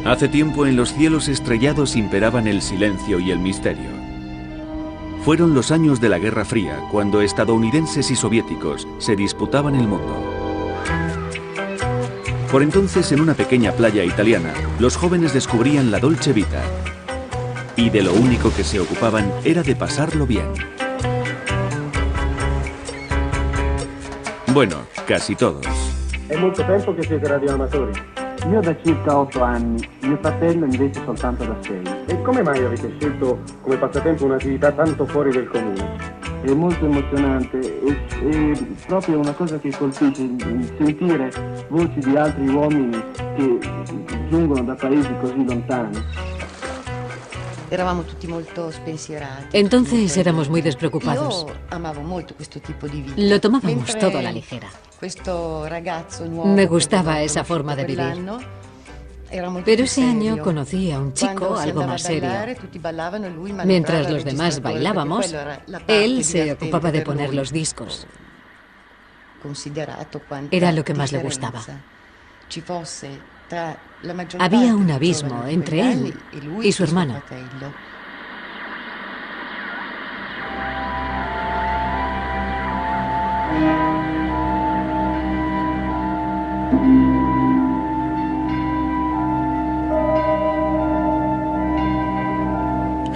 Hace tiempo en los cielos estrellados imperaban el silencio y el misterio. Fueron los años de la Guerra Fría, cuando estadounidenses y soviéticos se disputaban el mundo. Por entonces, en una pequeña playa italiana, los jóvenes descubrían la Dolce Vita. Y de lo único que se ocupaban era de pasarlo bien. Bueno, casi todos. È molto tempo che siete radioamatori? Io da circa 8 anni, mio fratello invece soltanto da 6. E come mai avete scelto come passatempo un'attività tanto fuori del comune? È molto emozionante, è proprio una cosa che colpisce, sentire voci di altri uomini che giungono da paesi così lontani. Eravamo tutti molto spensierati. Entonces éramos muy despreocupados. Io amavo molto questo tipo di vita. Lo tomábamos todo a la ligera. Questo ragazzo nuovo Me gustaba esa forma de vivir. Pero ese año conocí a un chico algo más serio. Mientras los demás bailábamos, él se ocupaba de poner los discos. Era lo que más le gustaba. Había un abismo entre él y su hermano.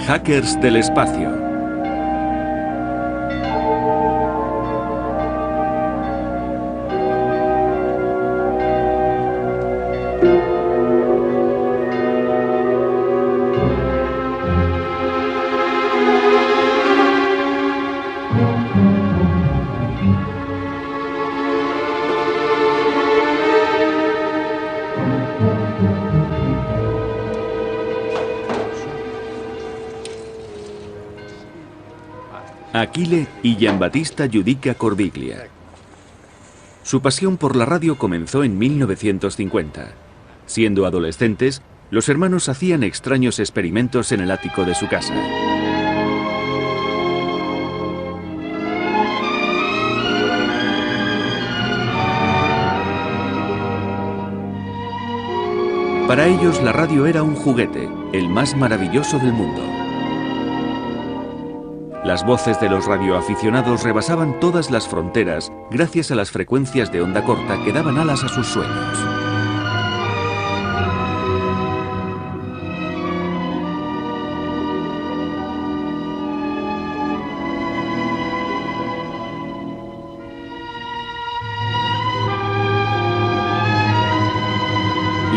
Hackers del espacio. Achille y Giambattista Giudica Cordiglia. Su pasión por la radio comenzó en 1950. Siendo adolescentes, los hermanos hacían extraños experimentos en el ático de su casa. Para ellos la radio era un juguete, el más maravilloso del mundo. Las voces de los radioaficionados rebasaban todas las fronteras gracias a las frecuencias de onda corta que daban alas a sus sueños.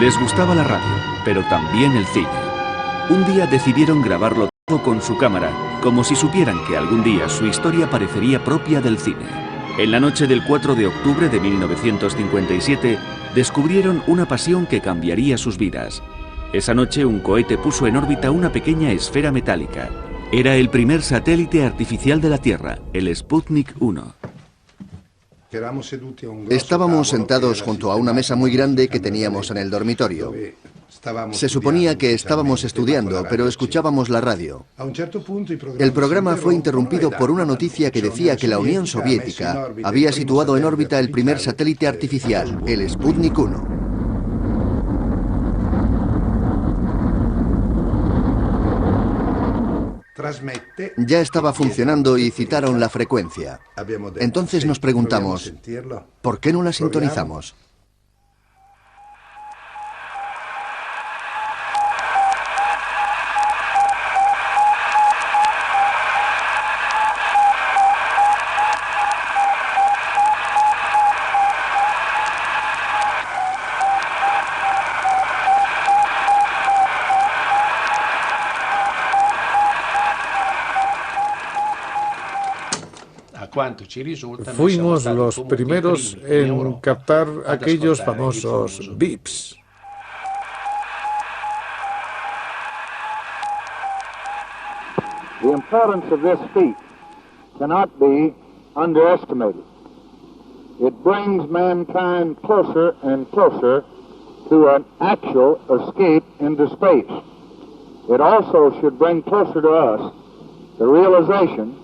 Les gustaba la radio, pero también el cine. Un día decidieron grabarlo todo con su cámara, como si supieran que algún día su historia parecería propia del cine. En la noche del 4 de octubre de 1957, descubrieron una pasión que cambiaría sus vidas. Esa noche un cohete puso en órbita una pequeña esfera metálica. Era el primer satélite artificial de la Tierra, el Sputnik 1. Estábamos sentados junto a una mesa muy grande que teníamos en el dormitorio. Se suponía que estábamos estudiando, pero escuchábamos la radio. El programa fue interrumpido por una noticia que decía que la Unión Soviética había situado en órbita el primer satélite artificial, el Sputnik 1. Ya estaba funcionando y citaron la frecuencia. Entonces nos preguntamos, ¿por qué no la sintonizamos? Fuimos los primeros en captar aquellos famosos bips. The importance of this feat cannot be underestimated. It brings mankind closer and closer to an actual escape into space. It also should bring closer to us the realization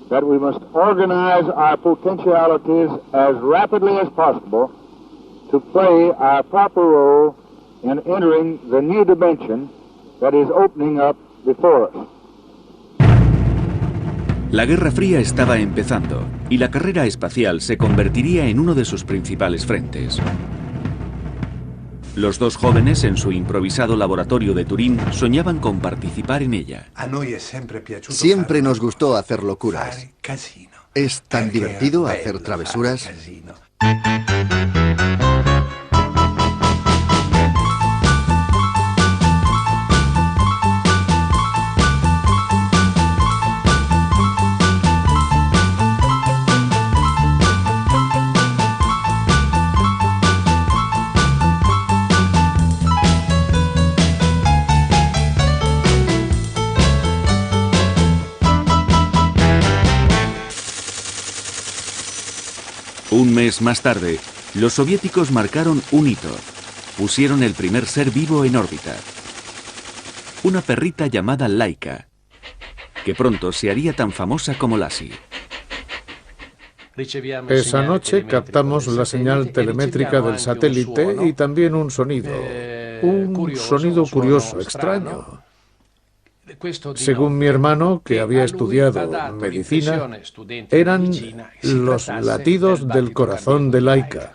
that we must organize our potentialities as rapidly as possible to play our proper role and entering the new dimension that is opening up before us. La Guerra Fría estaba empezando y la carrera espacial se convertiría en uno de sus principales frentes. Los dos jóvenes en su improvisado laboratorio de Turín soñaban con participar en ella. Siempre nos gustó hacer locuras. Es tan divertido hacer travesuras. Un mes más tarde, los soviéticos marcaron un hito. Pusieron el primer ser vivo en órbita. Una perrita llamada Laika, que pronto se haría tan famosa como Lassie. Esa noche captamos la señal telemétrica del satélite y también un sonido curioso, extraño. Según mi hermano, que había estudiado medicina, eran los latidos del corazón de Laika.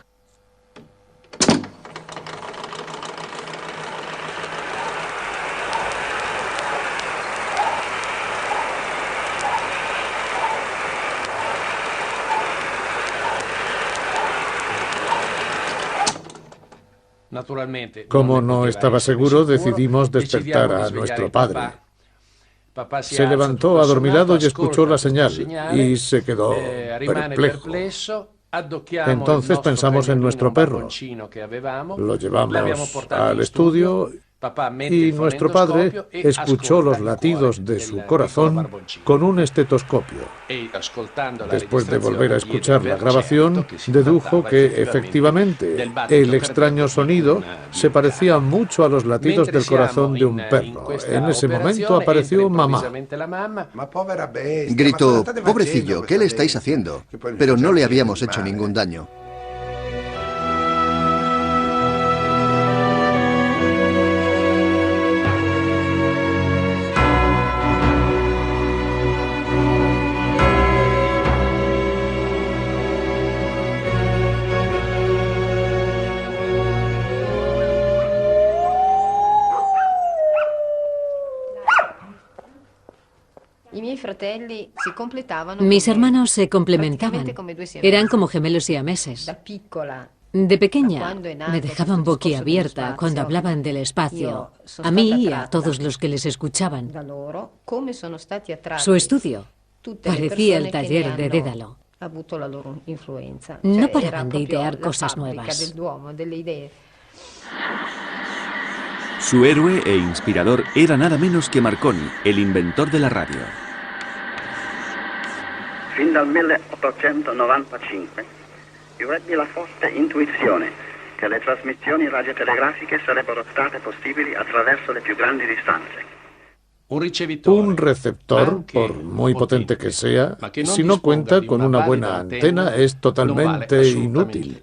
Como no estaba seguro, decidimos despertar a nuestro padre. Se levantó adormilado y escuchó la señal y se quedó perplejo. Entonces pensamos en nuestro perro. Lo llevamos al estudio y nuestro padre escuchó los latidos de su corazón con un estetoscopio. Después de volver a escuchar la grabación, dedujo que efectivamente el extraño sonido se parecía mucho a los latidos del corazón de un perro. En ese momento apareció mamá. Gritó: pobrecillo, ¿qué le estáis haciendo? Pero no le habíamos hecho ningún daño. Mis hermanos se complementaban. Eran como gemelos siameses. De pequeña me dejaban boquiabierta cuando hablaban del espacio, a mí y a todos los que les escuchaban. Su estudio parecía el taller de Dédalo. No paraban de idear cosas nuevas. Su héroe e inspirador era nada menos que Marconi, el inventor de la radio. Fin dal 1895 io ebbi la forte intuizione che le trasmissioni radiotelegrafiche sarebbero state possibili attraverso le più grandi distanze. Un receptor, por muy potente que sea, si no cuenta con una buena antena, es totalmente inútil.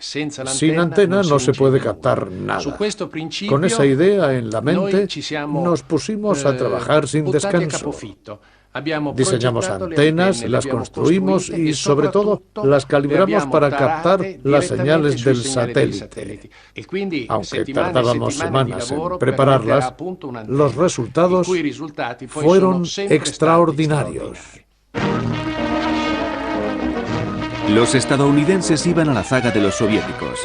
Sin antena no se puede captar nada. Con esa idea en la mente, nos pusimos a trabajar sin descanso. Diseñamos antenas, las construimos y, sobre todo, las calibramos para captar las señales del satélite. Aunque tardábamos semanas en prepararlas, los resultados fueron extraordinarios. Los estadounidenses iban a la zaga de los soviéticos.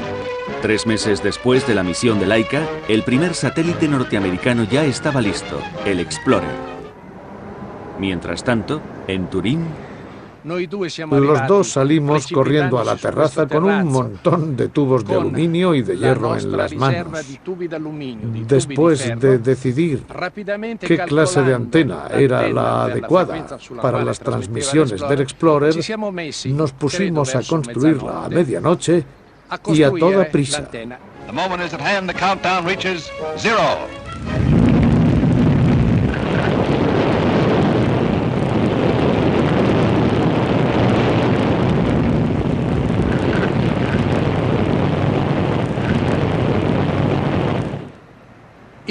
3 meses después de la misión de Laika, el primer satélite norteamericano ya estaba listo, el Explorer. Mientras tanto, en Turín, los dos salimos corriendo a la terraza con un montón de tubos de aluminio y de hierro en las manos. Después de decidir qué clase de antena era la adecuada para las transmisiones del Explorer, nos pusimos a construirla a medianoche y a toda prisa.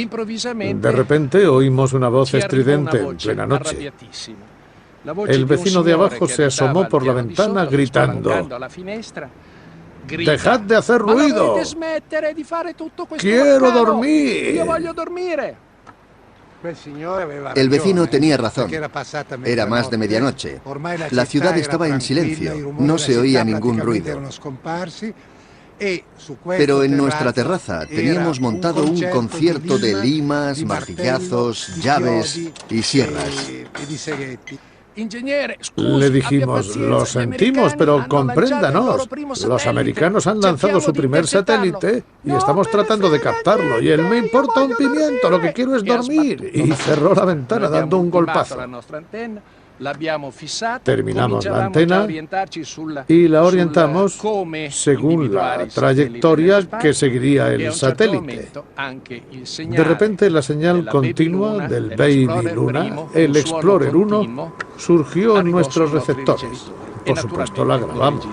De repente oímos una voz estridente en plena noche. El vecino de abajo se asomó por la ventana gritando: ¡Dejad de hacer ruido! ¡Quiero dormir! El vecino tenía razón. Era más de medianoche. La ciudad estaba en silencio. No se oía ningún ruido. Pero en nuestra terraza teníamos montado un concierto de limas, martillazos, llaves y sierras. Le dijimos: lo sentimos, pero compréndanos. Los americanos han lanzado su primer satélite y estamos tratando de captarlo. Y él: me importa un pimiento, lo que quiero es dormir. Y cerró la ventana dando un golpazo. Terminamos la antena y la orientamos según la trayectoria que seguiría el satélite. De repente la señal continua del Baby Luna, el Explorer 1, surgió en nuestros receptores. Por supuesto la grabamos.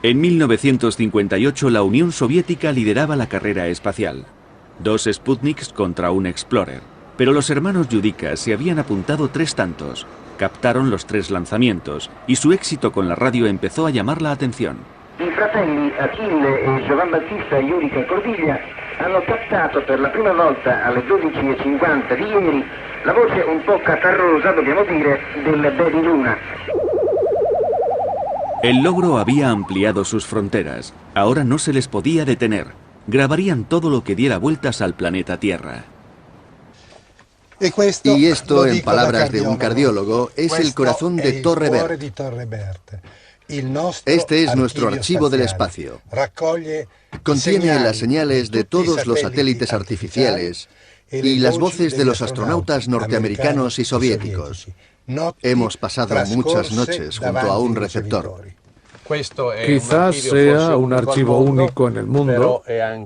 En 1958 la Unión Soviética lideraba la carrera espacial. 2 Sputniks contra un Explorer. Pero los hermanos Yudica se habían apuntado 3 tantos. Captaron los 3 lanzamientos y su éxito con la radio empezó a llamar la atención. I fratelli Achille e Giovan Battista Iurica Cordiglia hanno captato per la prima volta alle 12:50 di ieri la voce un po' catarrosa, dobbiamo dire, del Baby Luna. El logro había ampliado sus fronteras. Ahora no se les podía detener. Grabarían todo lo que diera vueltas al planeta Tierra. Y esto, en palabras de un cardiólogo, es el corazón de Torre Bert. Este es nuestro archivo del espacio. Contiene las señales de todos los satélites artificiales y las voces de los astronautas norteamericanos y soviéticos. Hemos pasado muchas noches junto a un receptor. Quizás sea un archivo único en el mundo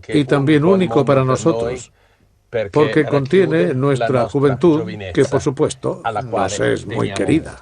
y también único para nosotros, porque contiene nuestra juventud, que por supuesto nos es muy querida.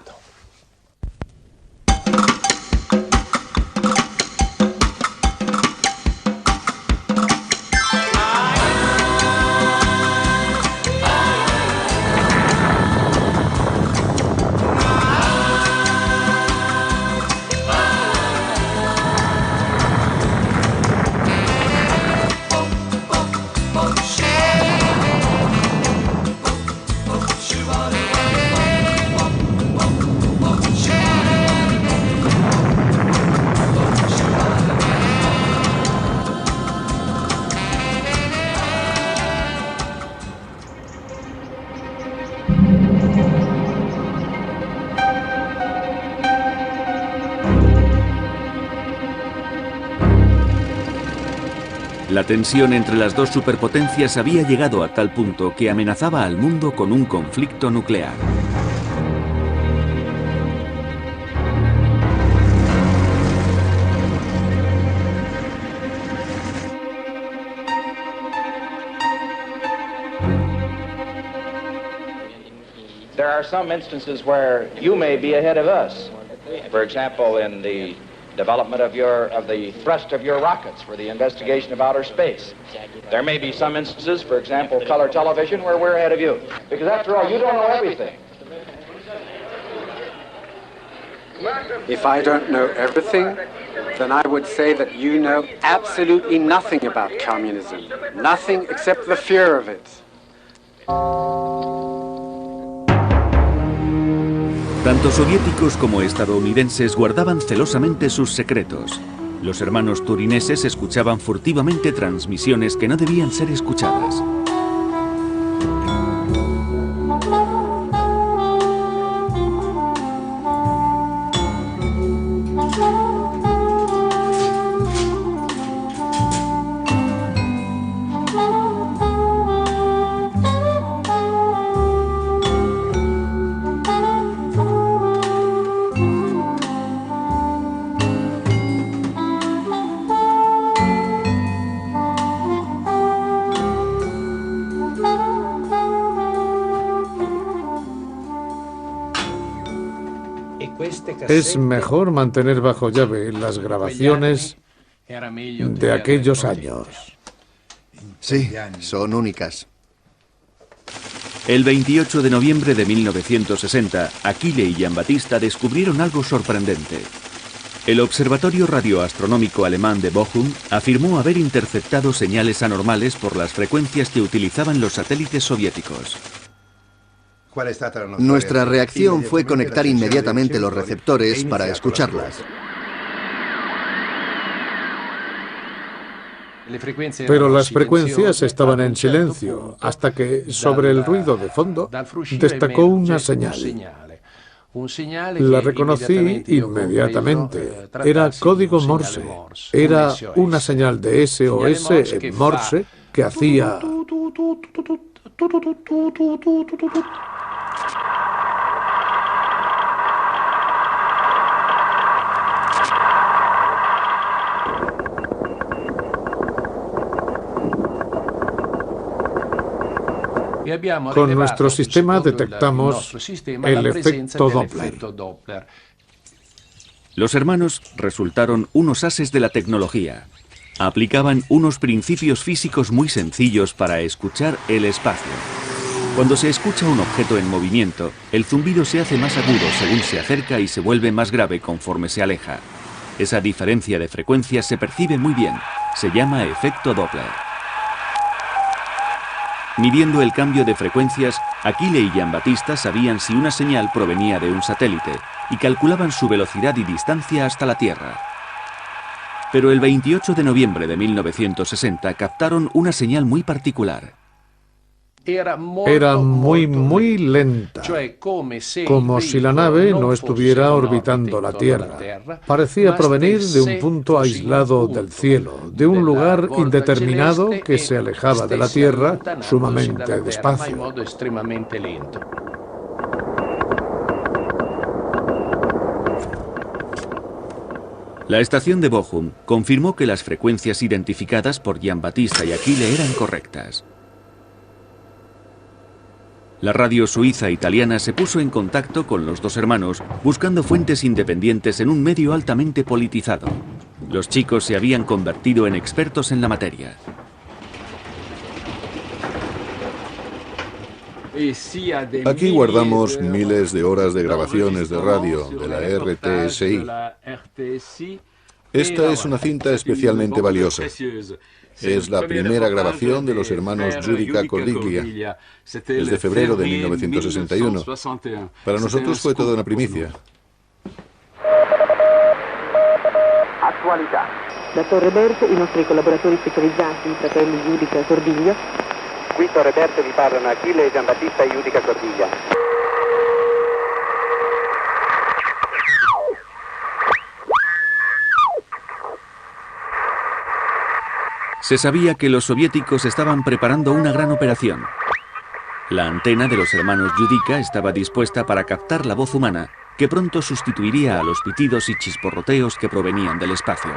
La tensión entre las 2 superpotencias había llegado a tal punto que amenazaba al mundo con un conflicto nuclear. There are some instances where you may be ahead of us. For example, in the development of the thrust of your rockets for the investigation of outer space. There may be some instances, for example, color television, where we're ahead of you. Because after all, you don't know everything. If I don't know everything, then I would say that you know absolutely nothing about communism. Nothing except the fear of it. Tanto soviéticos como estadounidenses guardaban celosamente sus secretos. Los hermanos turineses escuchaban furtivamente transmisiones que no debían ser escuchadas. Es mejor mantener bajo llave las grabaciones de aquellos años. Sí, son únicas. El 28 de noviembre de 1960, Achille y Giambattista descubrieron algo sorprendente. El Observatorio Radioastronómico Alemán de Bochum afirmó haber interceptado señales anormales por las frecuencias que utilizaban los satélites soviéticos. Nuestra reacción fue conectar inmediatamente los receptores para escucharlas. Pero las frecuencias estaban en silencio, hasta que, sobre el ruido de fondo, destacó una señal. La reconocí inmediatamente. Era código Morse. Era una señal de SOS en Morse que hacía... Con nuestro sistema detectamos el efecto Doppler. Los hermanos resultaron unos ases de la tecnología. Aplicaban unos principios físicos muy sencillos para escuchar el espacio. Cuando se escucha un objeto en movimiento, el zumbido se hace más agudo según se acerca y se vuelve más grave conforme se aleja. Esa diferencia de frecuencias se percibe muy bien. Se llama efecto Doppler. Midiendo el cambio de frecuencias, Achille y Giambattista sabían si una señal provenía de un satélite y calculaban su velocidad y distancia hasta la Tierra. Pero el 28 de noviembre de 1960 captaron una señal muy particular. Era muy lenta, como si la nave no estuviera orbitando la Tierra. Parecía provenir de un punto aislado del cielo, de un lugar indeterminado que se alejaba de la Tierra sumamente despacio. La estación de Bochum confirmó que las frecuencias identificadas por Giambattista y Achille eran correctas. La radio suiza italiana se puso en contacto con los dos hermanos buscando fuentes independientes en un medio altamente politizado. Los chicos se habían convertido en expertos en la materia. Aquí guardamos miles de horas de grabaciones de radio de la RTSI. Esta es una cinta especialmente valiosa. Es la primera grabación de los hermanos Giudica Cordiglia. Es de febrero de 1961. Para nosotros fue toda una primicia. Attualità. Da Torre Berto, i nostri collaboratori specializzati, i fratelli Giudica e Cordiglia. Qui Torre Berto vi parlano Achille, Giambattista e Giudica Cordiglia. Se sabía que los soviéticos estaban preparando una gran operación. La antena de los hermanos Giudica estaba dispuesta para captar la voz humana, que pronto sustituiría a los pitidos y chisporroteos que provenían del espacio.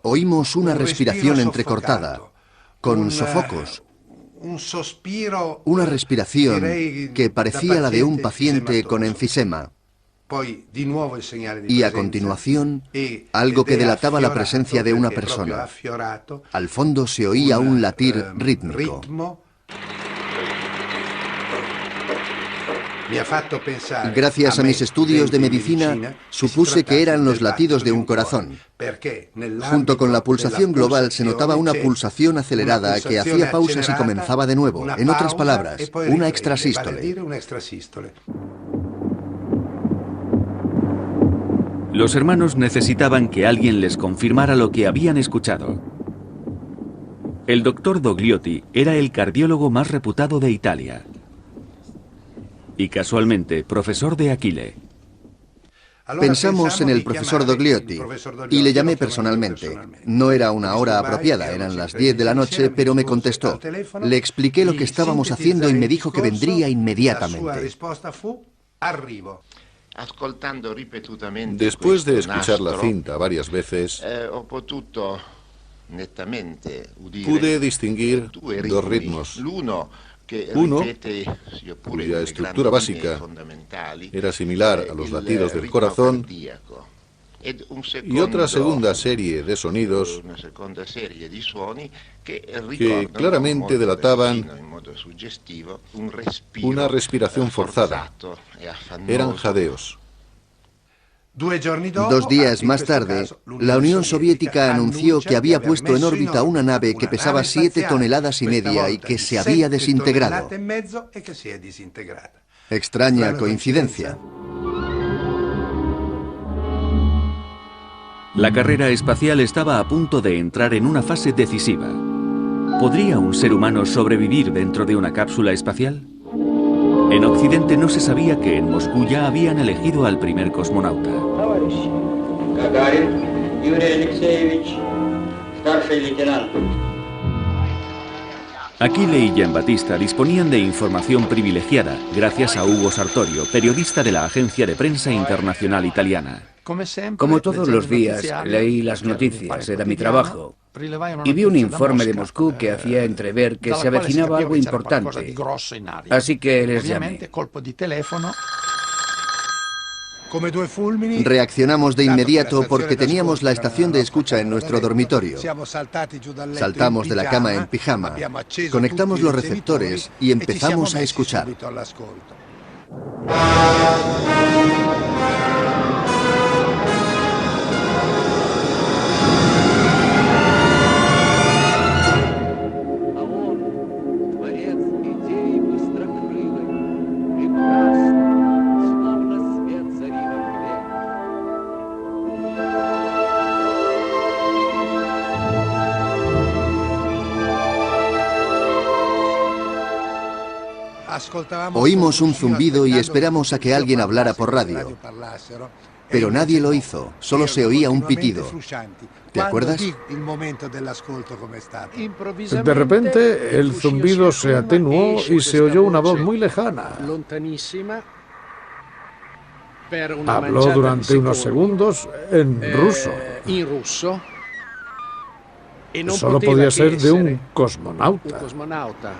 Oímos una respiración entrecortada, con sofocos. Una respiración que parecía la de un paciente con enfisema. Y a continuación, algo que delataba la presencia de una persona. Al fondo se oía un latir rítmico. Gracias a mis estudios de medicina, supuse que eran los latidos de un corazón. Junto con la pulsación global se notaba una pulsación acelerada que hacía pausas y comenzaba de nuevo. En otras palabras, una extrasístole. Los hermanos necesitaban que alguien les confirmara lo que habían escuchado. El doctor Dogliotti era el cardiólogo más reputado de Italia. Y casualmente, profesor de Achille. Pensamos en el profesor Dogliotti y le llamé personalmente. No era una hora apropiada, eran las 10 de la noche, pero me contestó. Le expliqué lo que estábamos haciendo y me dijo que vendría inmediatamente. Después de escuchar la cinta varias veces, pude distinguir dos ritmos. Uno, cuya estructura básica era similar a los latidos del corazón, y otra segunda serie de sonidos que claramente delataban una respiración forzada. Eran jadeos. 2 días más tarde, la Unión Soviética anunció que había puesto en órbita una nave que pesaba 7,5 toneladas y que se había desintegrado. Extraña coincidencia. La carrera espacial estaba a punto de entrar en una fase decisiva. ¿Podría un ser humano sobrevivir dentro de una cápsula espacial? En Occidente no se sabía que en Moscú ya habían elegido al primer cosmonauta. Gagarin Yuri Alexeyevich, старший лейтенант. Aquile y Giambattista disponían de información privilegiada gracias a Ugo Sartorio, periodista de la Agencia de Prensa Internacional Italiana. Como todos los días, leí las noticias, era mi trabajo, y vi un informe de Moscú que hacía entrever que se avecinaba algo importante, así que les llamé. Reaccionamos de inmediato porque teníamos la estación de escucha en nuestro dormitorio. Saltamos de la cama en pijama, conectamos los receptores y empezamos a escuchar. Oímos un zumbido y esperamos a que alguien hablara por radio. Pero nadie lo hizo, solo se oía un pitido. ¿Te acuerdas? De repente, el zumbido se atenuó y se oyó una voz muy lejana. Habló durante unos segundos en ruso. Solo podía ser de un cosmonauta.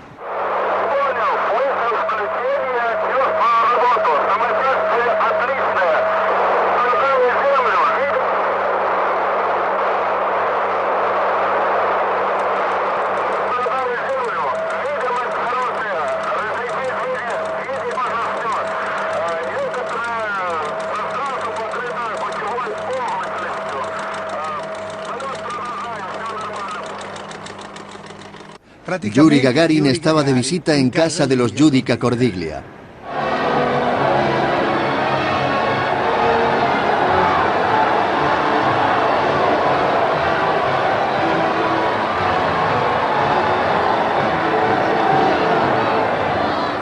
Yuri Gagarin estaba de visita en casa de los Giudica Cordiglia.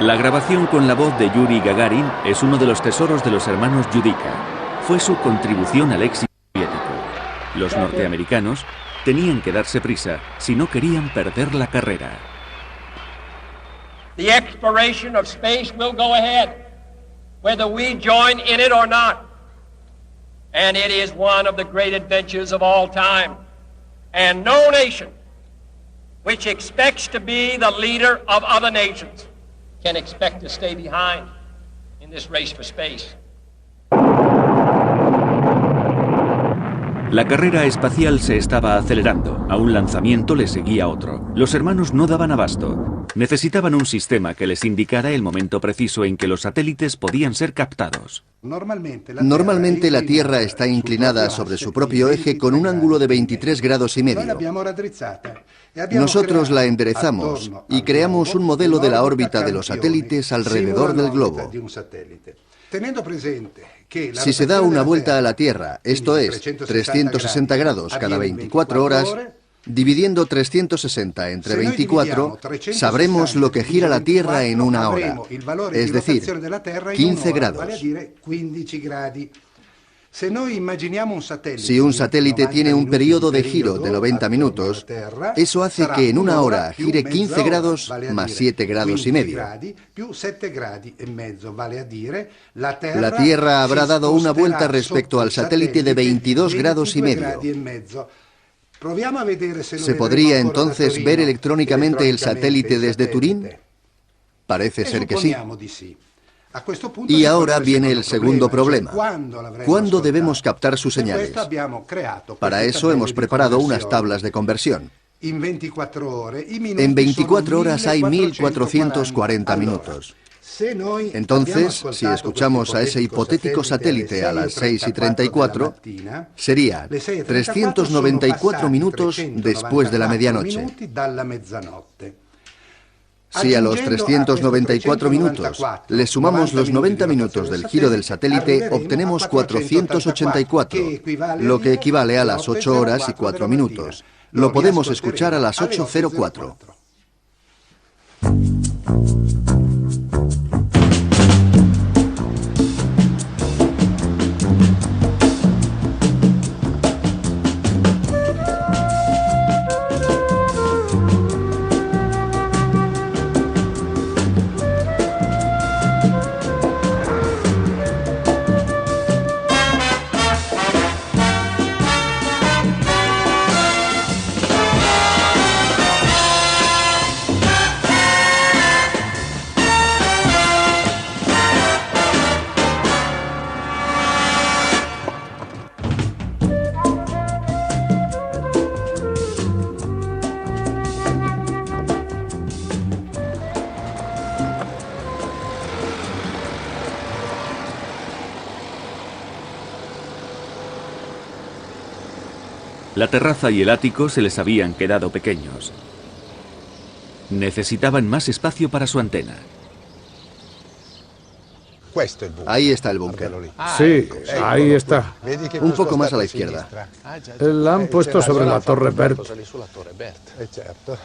La grabación con la voz de Yuri Gagarin es uno de los tesoros de los hermanos Giudica. Fue su contribución al éxito soviético. Los norteamericanos tenían que darse prisa si no querían perder la carrera. The exploration of space will go ahead, whether we join in it or not. And it is one of the great adventures of all time. And no nation which expects to be the leader of other nations can expect to stay behind in this race for space. La carrera espacial se estaba acelerando. A un lanzamiento le seguía otro. Los hermanos no daban abasto. Necesitaban un sistema que les indicara el momento preciso en que los satélites podían ser captados. Normalmente la Tierra está inclinada sobre su propio eje con un ángulo de 23,5 grados. Nosotros la enderezamos y creamos un modelo de la órbita de los satélites alrededor del globo. Si se da una vuelta a la Tierra, esto es, 360 grados cada 24 horas, dividiendo 360 entre 24, sabremos lo que gira la Tierra en una hora, es decir, 15 grados. Si un satélite tiene un periodo de giro de 90 minutos, eso hace que en una hora gire 15 grados más 7 grados y medio. La Tierra habrá dado una vuelta respecto al satélite de 22 grados y medio. ¿Se podría entonces ver electrónicamente el satélite desde Turín? Parece ser que sí. Y ahora viene el segundo problema. ¿Cuándo debemos captar sus señales? Para eso hemos preparado unas tablas de conversión. En 24 horas hay 1440 minutos. Entonces, si escuchamos a ese hipotético satélite a las 6:34, sería 394 minutos después de la medianoche. Si a los 394 minutos le sumamos los 90 minutos del giro del satélite, obtenemos 484, lo que equivale a las 8 horas y 4 minutos. Lo podemos escuchar a las 8:04. La terraza y el ático se les habían quedado pequeños. Necesitaban más espacio para su antena. Ahí está el búnker. Sí, ahí está. Un poco más a la izquierda. La han puesto sobre la Torre Bert.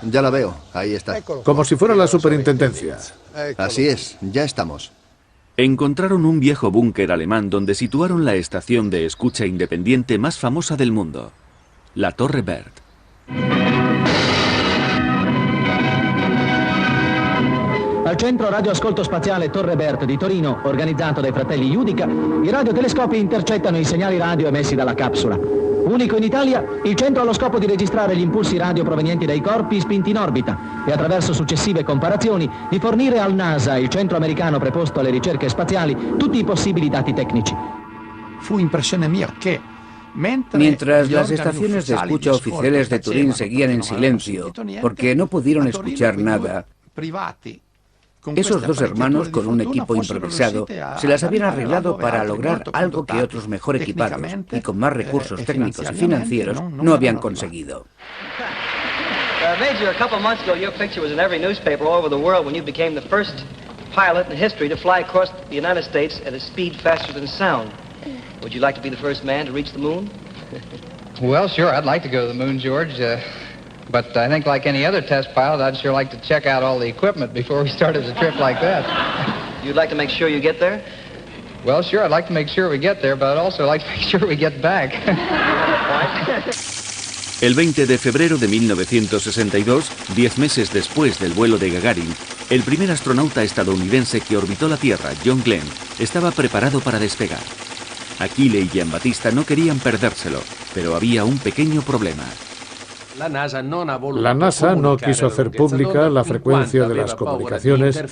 Ya la veo, ahí está. Como si fuera la superintendencia. Así es, ya estamos. Encontraron un viejo búnker alemán donde situaron la estación de escucha independiente más famosa del mundo, la Torre Bert. Al centro radioascolto spaziale Torre Bert di Torino, organizzato dai fratelli Judica, i radiotelescopi intercettano i segnali radio emessi dalla capsula. Unico in Italia, il centro ha lo scopo di registrare gli impulsi radio provenienti dai corpi spinti in orbita e attraverso successive comparazioni di fornire al NASA, il centro americano preposto alle ricerche spaziali, tutti i possibili dati tecnici. Fu impressione mia che mientras las estaciones de escucha oficiales de Turín seguían en silencio, porque no pudieron escuchar nada, esos dos hermanos, con un equipo improvisado, se las habían arreglado para lograr algo que otros mejor equipados y con más recursos técnicos y financieros no habían conseguido. Major, a couple months ago, your picture was in every newspaper all over the world when you became the first pilot in history to fly across the United States at a speed faster than sound. Would you like to be the first man to reach the moon? Well, sure, I'd like to go to the moon, George. But I think like any other test pilot, I'd sure like to check out all the equipment before we started a trip like that. You'd like to make sure you get there? Well, sure, I'd like to make sure we get there, but I'd also like to make sure we get back. El 20 de febrero de 1962, 10 meses después del vuelo de Gagarin, el primer astronauta estadounidense que orbitó la Tierra, John Glenn, estaba preparado para despegar. Achille y Giambattista no querían perdérselo, pero había un pequeño problema. La NASA no quiso hacer pública la frecuencia de las comunicaciones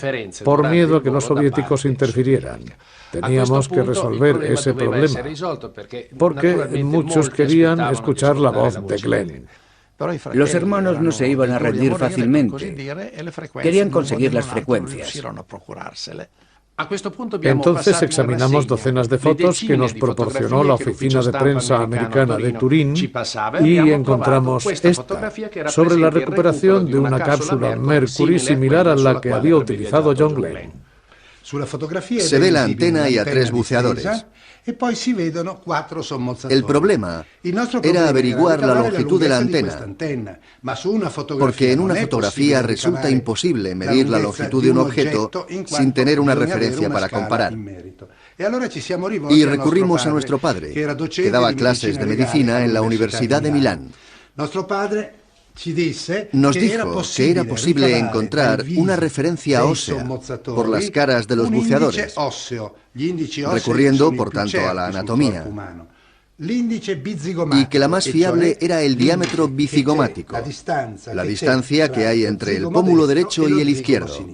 por miedo a que los soviéticos interfirieran. Teníamos que resolver ese problema, porque muchos querían escuchar la voz de Glenn. Los hermanos no se iban a rendir fácilmente. Querían conseguir las frecuencias. Entonces examinamos docenas de fotos que nos proporcionó la Oficina de Prensa Americana de Turín y encontramos esta, sobre la recuperación de una cápsula Mercury similar a la que había utilizado John Glenn. Se ve la antena y a 3 buceadores. El problema era averiguar la longitud de la antena, porque en una fotografía resulta imposible medir la longitud de un objeto sin tener una referencia para comparar. Y recurrimos a nuestro padre, que daba clases de medicina en la Universidad de Milán. Nos dijo que era posible encontrar una referencia ósea por las caras de los buceadores, recurriendo por tanto a la anatomía, y que la más fiable era el diámetro bicigomático, la distancia que hay entre el pómulo derecho y el izquierdo.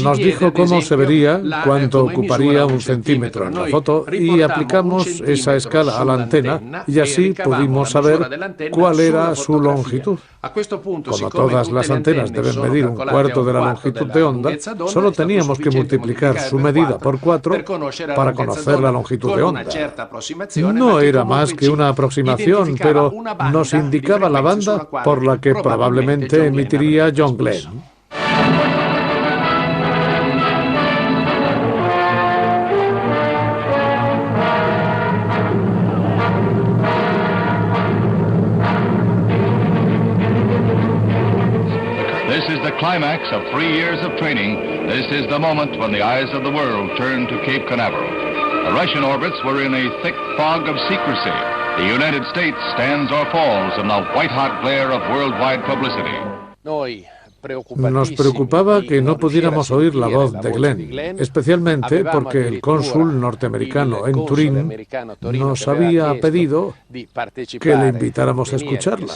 Nos dijo cómo se vería, cuánto ocuparía un centímetro en la foto, y aplicamos esa escala a la antena, y así pudimos saber cuál era su longitud. Como todas las antenas deben medir un cuarto de la longitud de onda, solo teníamos que multiplicar su medida por 4 para conocer la longitud de onda. No era más que una aproximación, pero nos indicaba la banda por la que probablemente emitiría John Glenn. This is the climax of 3 years of training. This is the moment when the eyes of the world turn to Cape Canaveral. The Russian orbits were in a thick fog of secrecy. The United States stands or falls in the white-hot glare of worldwide publicity. Nos preocupaba que no pudiéramos oír la voz de Glenn, especialmente porque el cónsul norteamericano en Turín nos había pedido que le invitáramos a escucharla.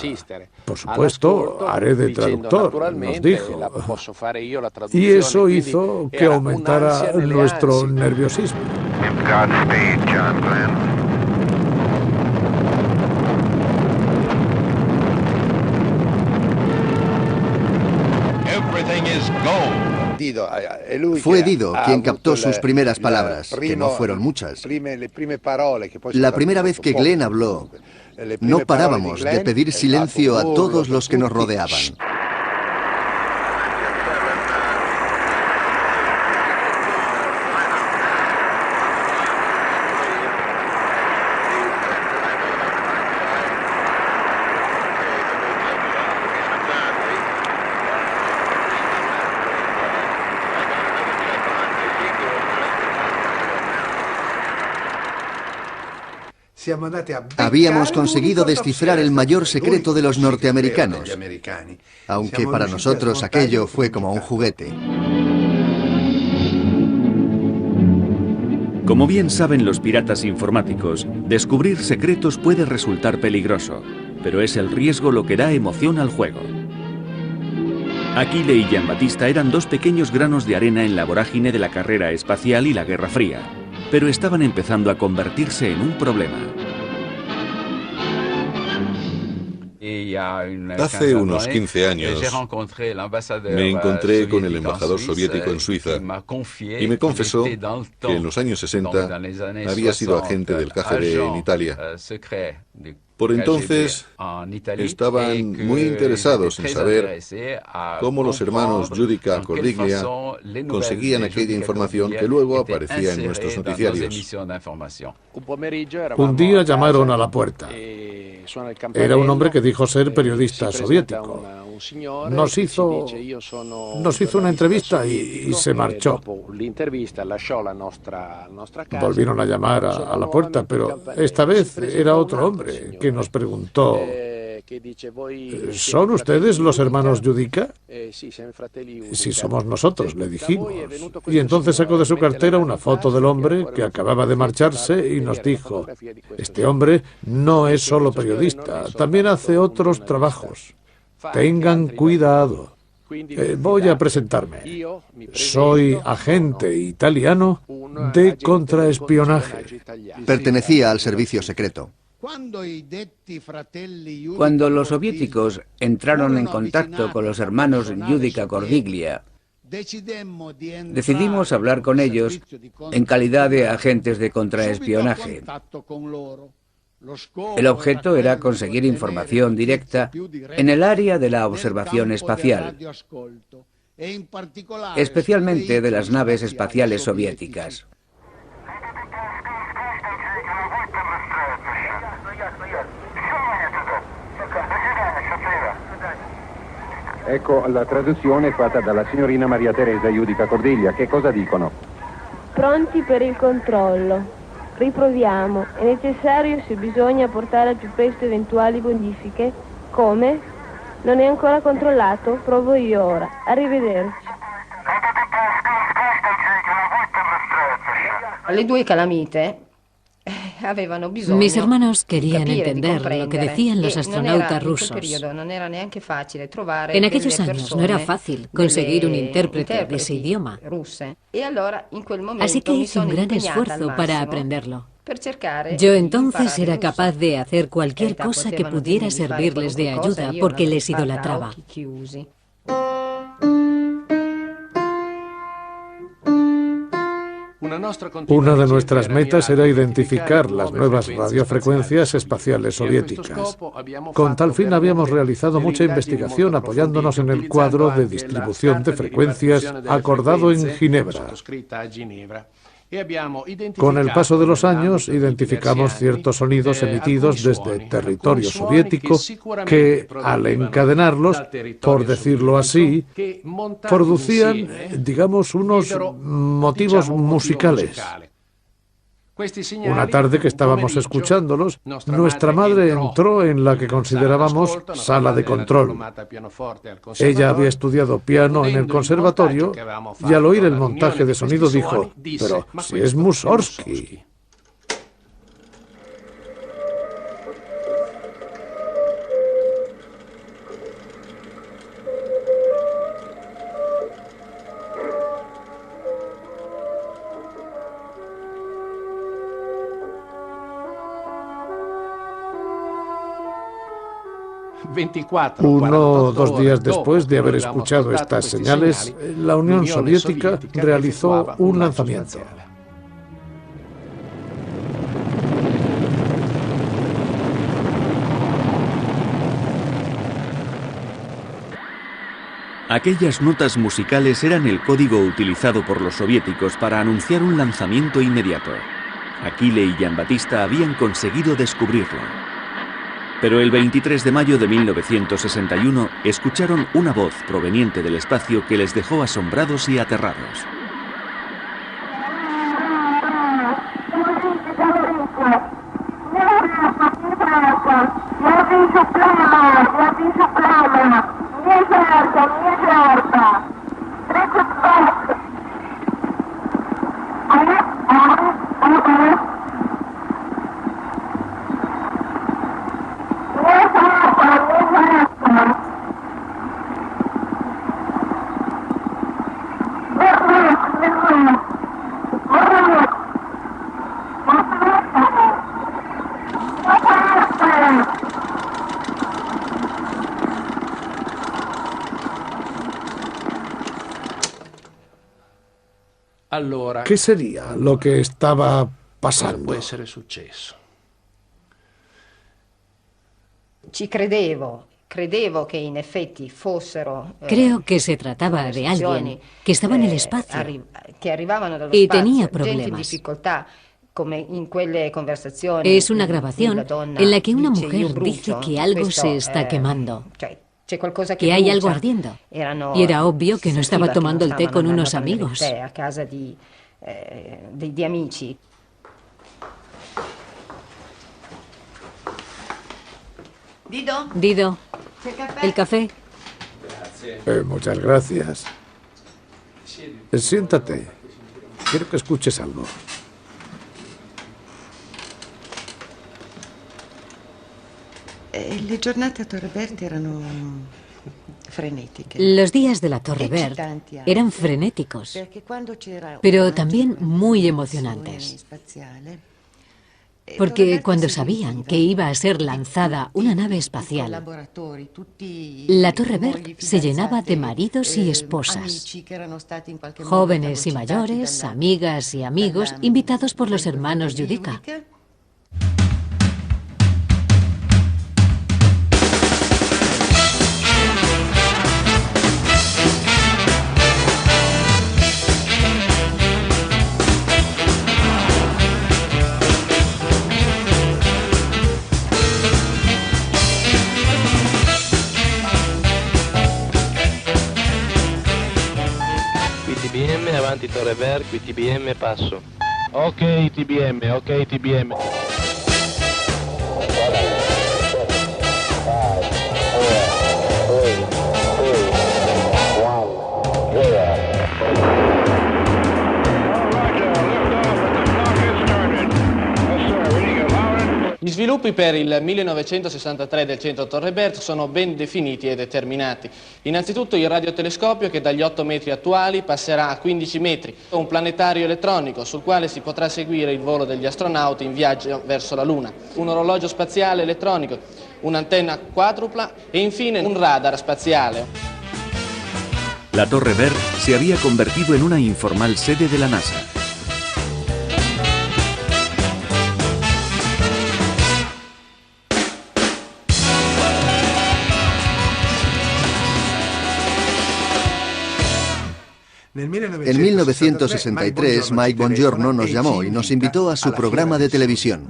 Por supuesto, haré de traductor, nos dijo. Y eso hizo que aumentara nuestro nerviosismo. Godspeed, John Glenn. Fue Dido quien captó sus primeras palabras, que no fueron muchas. La primera vez que Glenn habló, no parábamos de pedir silencio a todos los que nos rodeaban. Habíamos conseguido descifrar el mayor secreto de los norteamericanos, aunque para nosotros aquello fue como un juguete. Como bien saben los piratas informáticos, descubrir secretos puede resultar peligroso, pero es el riesgo lo que da emoción al juego. Achille y Giambattista eran 2 pequeños granos de arena en la vorágine de la carrera espacial y la Guerra Fría, pero estaban empezando a convertirse en un problema. Hace unos 15 años me encontré con el embajador soviético en Suiza y me confesó que en los años 60 había sido agente del KGB en Italia. Por entonces estaban muy interesados en saber cómo los hermanos Giudica Cordiglia conseguían aquella información que luego aparecía en nuestros noticiarios. Un día llamaron a la puerta. Era un hombre que dijo ser periodista soviético. Nos hizo una entrevista y se marchó. Volvieron a llamar a la puerta, pero esta vez era otro hombre que nos preguntó: ¿son ustedes los hermanos Giudica? Sí, somos nosotros, le dijimos. Y entonces sacó de su cartera una foto del hombre que acababa de marcharse y nos dijo: este hombre no es solo periodista, también hace otros trabajos. Tengan cuidado. Voy a presentarme. Soy agente italiano de contraespionaje. Pertenecía al servicio secreto. Cuando los soviéticos entraron en contacto con los hermanos Giudica Cordiglia, decidimos hablar con ellos en calidad de agentes de contraespionaje. El objeto era conseguir información directa en el área de la observación espacial. especialmente de las naves espaciales soviéticas. Ecco la traduzione fatta dalla signorina Maria Teresa Judica Cordiglia. Che cosa dicono? Pronti per il controllo. Riproviamo. È necessario, se bisogna, portare al più presto eventuali modifiche. Come? Non è ancora controllato? Provo io ora. Arrivederci. Le due calamite mis hermanos querían entender lo que decían los astronautas rusos. En aquellos años no era fácil conseguir un intérprete de ese idioma. Así que hice un gran esfuerzo para aprenderlo. Yo entonces era capaz de hacer cualquier cosa que pudiera servirles de ayuda porque les idolatraba. Una de nuestras metas era identificar las nuevas radiofrecuencias espaciales soviéticas. Con tal fin habíamos realizado mucha investigación apoyándonos en el cuadro de distribución de frecuencias acordado en Ginebra. Con el paso de los años identificamos ciertos sonidos emitidos desde territorio soviético que, al encadenarlos, por decirlo así, producían, digamos, unos motivos musicales. Una tarde que estábamos escuchándolos, nuestra madre entró en la que considerábamos sala de control. Ella había estudiado piano en el conservatorio y al oír el montaje de sonido dijo: «Pero si es Mussorgsky». Uno o dos días después de haber escuchado estas señales, la Unión Soviética realizó un lanzamiento. Aquellas notas musicales eran el código utilizado por los soviéticos para anunciar un lanzamiento inmediato. Achille y Giambattista habían conseguido descubrirlo. Pero el 23 de mayo de 1961 escucharon una voz proveniente del espacio que les dejó asombrados y aterrados. ¿Qué sería lo que estaba pasando? Creo que se trataba de alguien que estaba en el espacio y tenía problemas. Es una grabación en la que una mujer dice que algo se está quemando, que hay algo ardiendo. Y era obvio que no estaba tomando el té con unos amigos. Dido, el café. Muchas gracias. Siéntate. Quiero que escuches algo. Le giornate a Torre Berta erano frenetiche. Los días de la Torre Berta eran frenéticos, pero también muy emocionantes. Porque cuando sabían que iba a ser lanzada una nave espacial, la Torre Berta se llenaba de maridos y esposas, jóvenes y mayores, amigas y amigos, invitados por los hermanos Judica. Qui Torre Verde, qui TBM, passo. Ok TBM, ok TBM. Gli sviluppi per il 1963 del centro Torre Bert sono ben definiti e determinati. Innanzitutto il radiotelescopio che dagli 8 metri attuali passerà a 15 metri, un planetario elettronico sul quale si potrà seguire il volo degli astronauti in viaggio verso la Luna, un orologio spaziale elettronico, un'antenna quadrupla e infine un radar spaziale. La Torre Bert se había convertido en una informal sede de la NASA. En 1963, Mike Bongiorno nos llamó y nos invitó a su programa de televisión.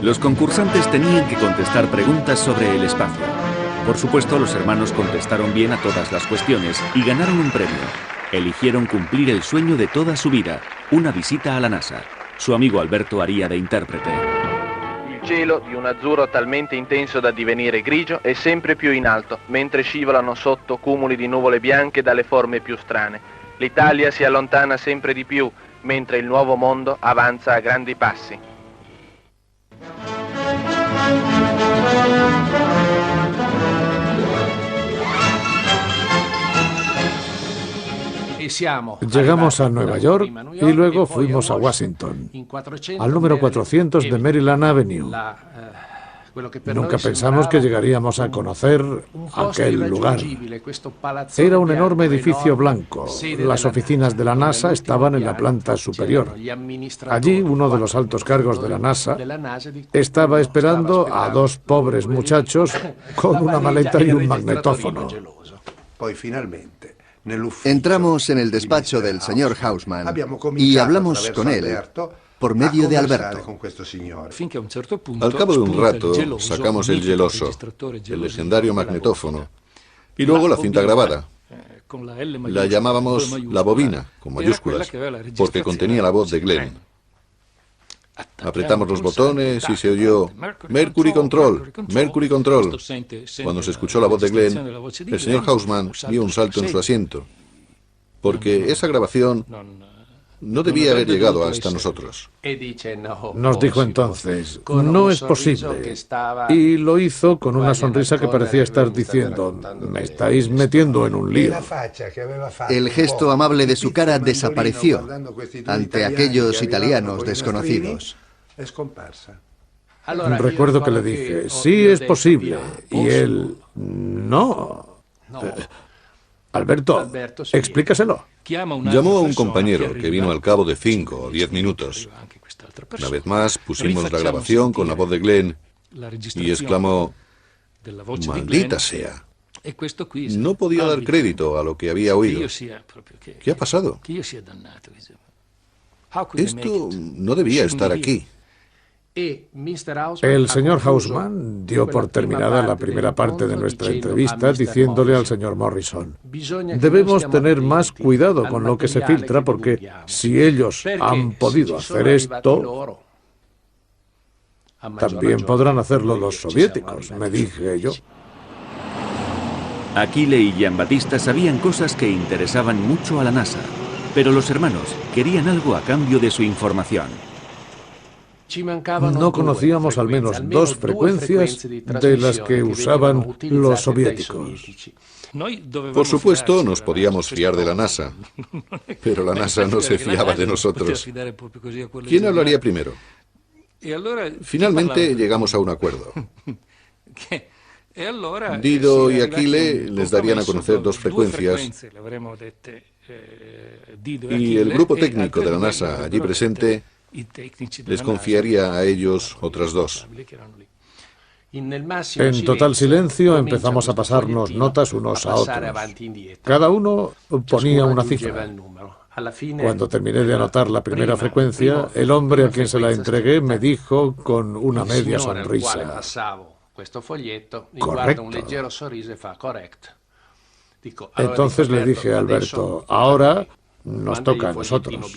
Los concursantes tenían que contestar preguntas sobre el espacio. Por supuesto, los hermanos contestaron bien a todas las cuestiones y ganaron un premio. Eligieron cumplir el sueño de toda su vida, una visita a la NASA. Su amigo Alberto haría de intérprete. Il cielo, di un azzurro talmente intenso da divenire grigio, è sempre più in alto, mentre scivolano sotto cumuli di nuvole bianche dalle forme più strane. L'Italia si allontana sempre di più, mentre il nuovo mondo avanza a grandi passi. Llegamos a Nueva York y luego fuimos a Washington, al número 400 de Maryland Avenue. Nunca pensamos que llegaríamos a conocer aquel lugar. Era un enorme edificio blanco. Las oficinas de la NASA estaban en la planta superior. Allí, uno de los altos cargos de la NASA estaba esperando a dos pobres muchachos con una maleta y un magnetófono. Entramos en el despacho del señor Hausmann y hablamos con él por medio de Alberto. Al cabo de un rato sacamos el geloso, el legendario magnetófono, y luego la cinta grabada. La llamábamos la bobina, con mayúsculas, porque contenía la voz de Glenn. Apretamos los botones y se oyó Mercury Control, Mercury Control. Cuando se escuchó la voz de Glenn, el señor Hausmann dio un salto en su asiento, porque esa grabación no debía haber llegado hasta nosotros. Nos dijo entonces, no es posible. Y lo hizo con una sonrisa que parecía estar diciendo, me estáis metiendo en un lío. El gesto amable de su cara desapareció ante aquellos italianos desconocidos. Recuerdo que le dije, sí es posible. Y él, no. Alberto, explícaselo. Llamó a un compañero que vino al cabo de 5 o 10 minutos. Una vez más pusimos la grabación con la voz de Glenn y exclamó, maldita sea. No podía dar crédito a lo que había oído. ¿Qué ha pasado? Esto no debía estar aquí. El señor Hausmann dio por terminada la primera parte de nuestra entrevista diciéndole al señor Morrison, debemos tener más cuidado con lo que se filtra porque si ellos han podido hacer esto, también podrán hacerlo los soviéticos, me dije yo. Achille y Giambattista sabían cosas que interesaban mucho a la NASA, pero los hermanos querían algo a cambio de su información. No conocíamos al menos dos frecuencias de las que usaban los soviéticos. Por supuesto, nos podíamos fiar de la NASA, pero la NASA no se fiaba de nosotros. ¿Quién hablaría primero? Finalmente llegamos a un acuerdo. Dido y Achille les darían a conocer dos frecuencias y el grupo técnico de la NASA allí presente les confiaría a ellos otras dos. En total silencio empezamos a pasarnos notas unos a otros. Cada uno ponía una cifra. Cuando terminé de anotar la primera frecuencia, el hombre a quien se la entregué me dijo con una media sonrisa, Entonces le dije a Alberto, ahora nos toca a nosotros.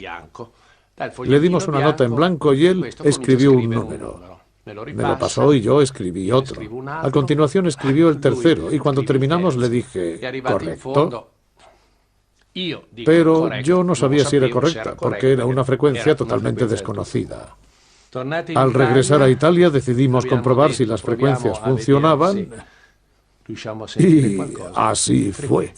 Le dimos una nota en blanco y él escribió un número. Me lo pasó y yo escribí otro. A continuación escribió el tercero y cuando terminamos le dije, correcto. Pero yo no sabía si era correcta, porque era una frecuencia totalmente desconocida. Al regresar a Italia decidimos comprobar si las frecuencias funcionaban y así fue.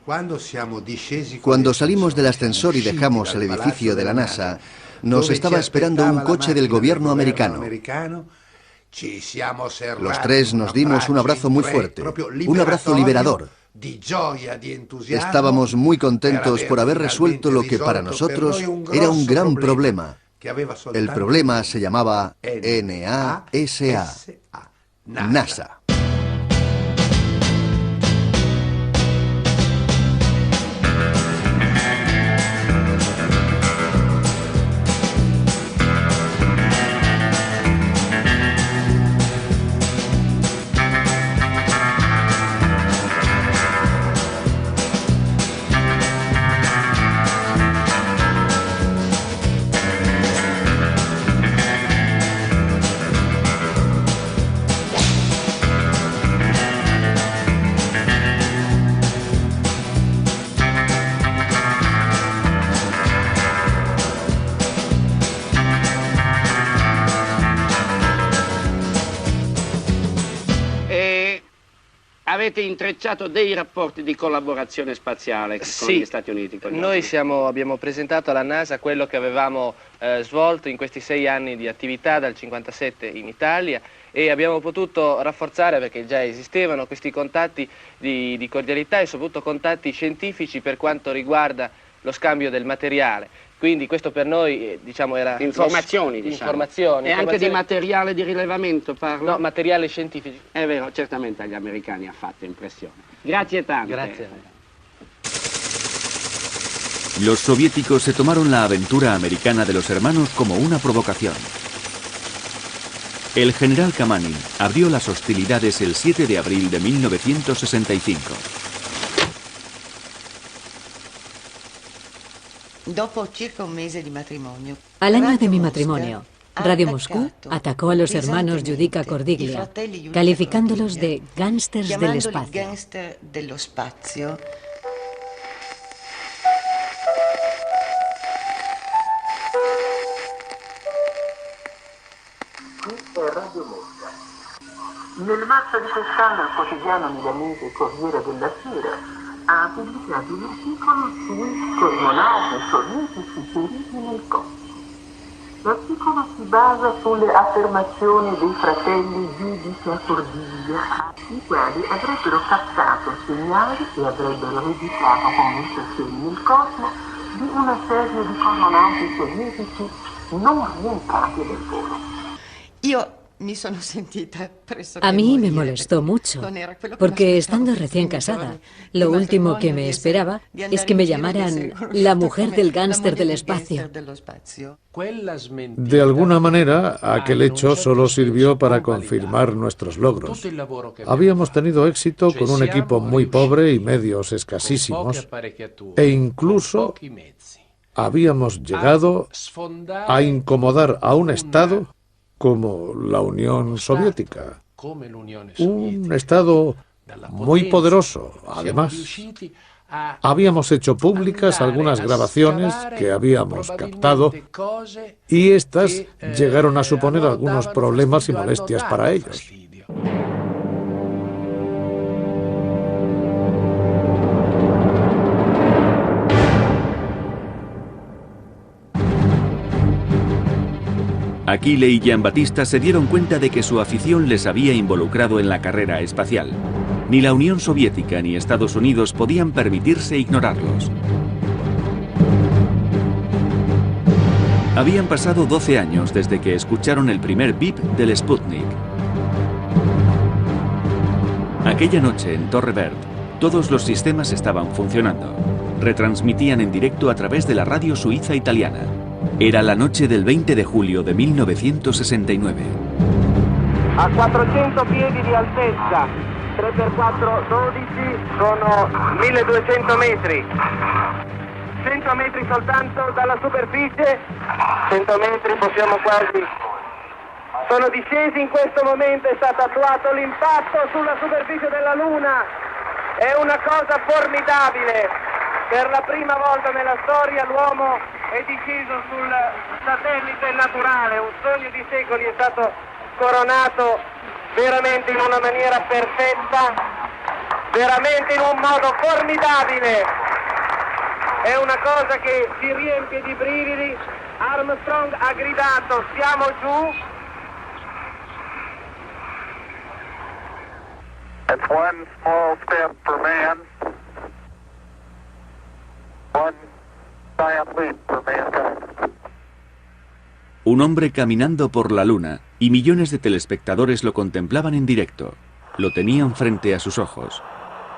Cuando salimos del ascensor y dejamos el edificio de la NASA, nos estaba esperando un coche del gobierno americano. Los tres nos dimos un abrazo muy fuerte, un abrazo liberador. Estábamos muy contentos por haber resuelto lo que para nosotros era un gran problema. El problema se llamaba NASA, NASA. Avete intrecciato dei rapporti di collaborazione spaziale con gli Stati Uniti? Noi abbiamo presentato alla NASA quello che avevamo svolto in questi 6 anni di attività dal 1957 in Italia e abbiamo potuto rafforzare, perché già esistevano, questi contatti di cordialità e soprattutto contatti scientifici per quanto riguarda lo scambio del materiale. Quindi questo per noi, diciamo, era... Informazioni, diciamo. Informazioni. E anche di materiale di rilevamento parlo? No, materiale scientifico. È vero, certamente agli americani ha fatto impresione. Grazie tante. Grazie. Los soviéticos se tomaron la aventura americana de los hermanos como una provocación. El general Kamani abrió las hostilidades el 7 de abril de 1965. Al año de mi matrimonio, Radio Moscú atacó a los hermanos Giudica Cordiglia, calificándolos de gángsters del espacio. Radio Mosca. Nel marzo di quest'anno il quotidiano milanese Corriere della Sera ha pubblicato un articolo sui cosmonauti sovietici feriti nel cosmo. L'articolo si basa sulle affermazioni dei fratelli Giudica Cordiglia, i quali avrebbero captato segnali e avrebbero registrato conversazioni nel cosmo di una serie di cosmonauti sovietici non rientrati del volo. A mí me molestó mucho, porque estando recién casada, lo último que me esperaba es que me llamaran la mujer del gángster del espacio. De alguna manera, aquel hecho solo sirvió para confirmar nuestros logros. Habíamos tenido éxito con un equipo muy pobre y medios escasísimos, e incluso habíamos llegado a incomodar a un Estado como la Unión Soviética, un Estado muy poderoso. Además, habíamos hecho públicas algunas grabaciones que habíamos captado y estas llegaron a suponer algunos problemas y molestias para ellos. Achille y Giambattista se dieron cuenta de que su afición les había involucrado en la carrera espacial. Ni la Unión Soviética ni Estados Unidos podían permitirse ignorarlos. Habían pasado 12 años desde que escucharon el primer bip del Sputnik. Aquella noche en Torre Verde, todos los sistemas estaban funcionando. Retransmitían en directo a través de la radio suiza italiana. Era la noche del 20 de julio de 1969. a 400 piedi di altezza, 3x4, 12, sono 1200 metri. 100 metri soltanto dalla superficie, 100 metri possiamo quasi... Sono discesi in questo momento, è stato attuato l'impatto sulla superficie della Luna. È una cosa formidabile. Per la prima volta nella storia l'uomo è disceso sul satellite naturale. Un sogno di secoli è stato coronato veramente in una maniera perfetta, veramente in un modo formidabile. È una cosa che ci riempie di brividi. Armstrong ha gridato: siamo giù. It's one small step for man, one giant leap for mankind. Un hombre caminando por la luna y millones de telespectadores lo contemplaban en directo. Lo tenían frente a sus ojos.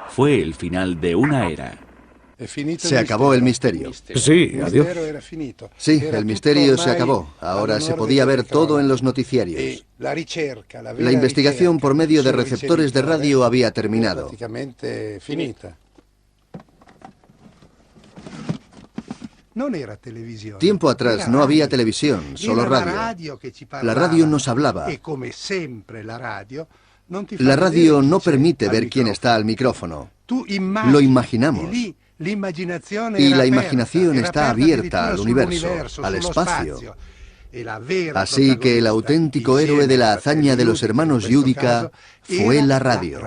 Fue el final de una era. Se acabó el misterio. Sí, adiós. Sí, el misterio se acabó. Ahora se podía ver todo en los noticiarios. La investigación por medio de receptores de radio había terminado. Tiempo atrás no había televisión, solo radio. La radio nos hablaba. La radio no permite ver quién está al micrófono. Lo imaginamos. Y la imaginación está abierta al universo, al espacio. Así que el auténtico héroe de la hazaña de los hermanos Giudica fue la radio.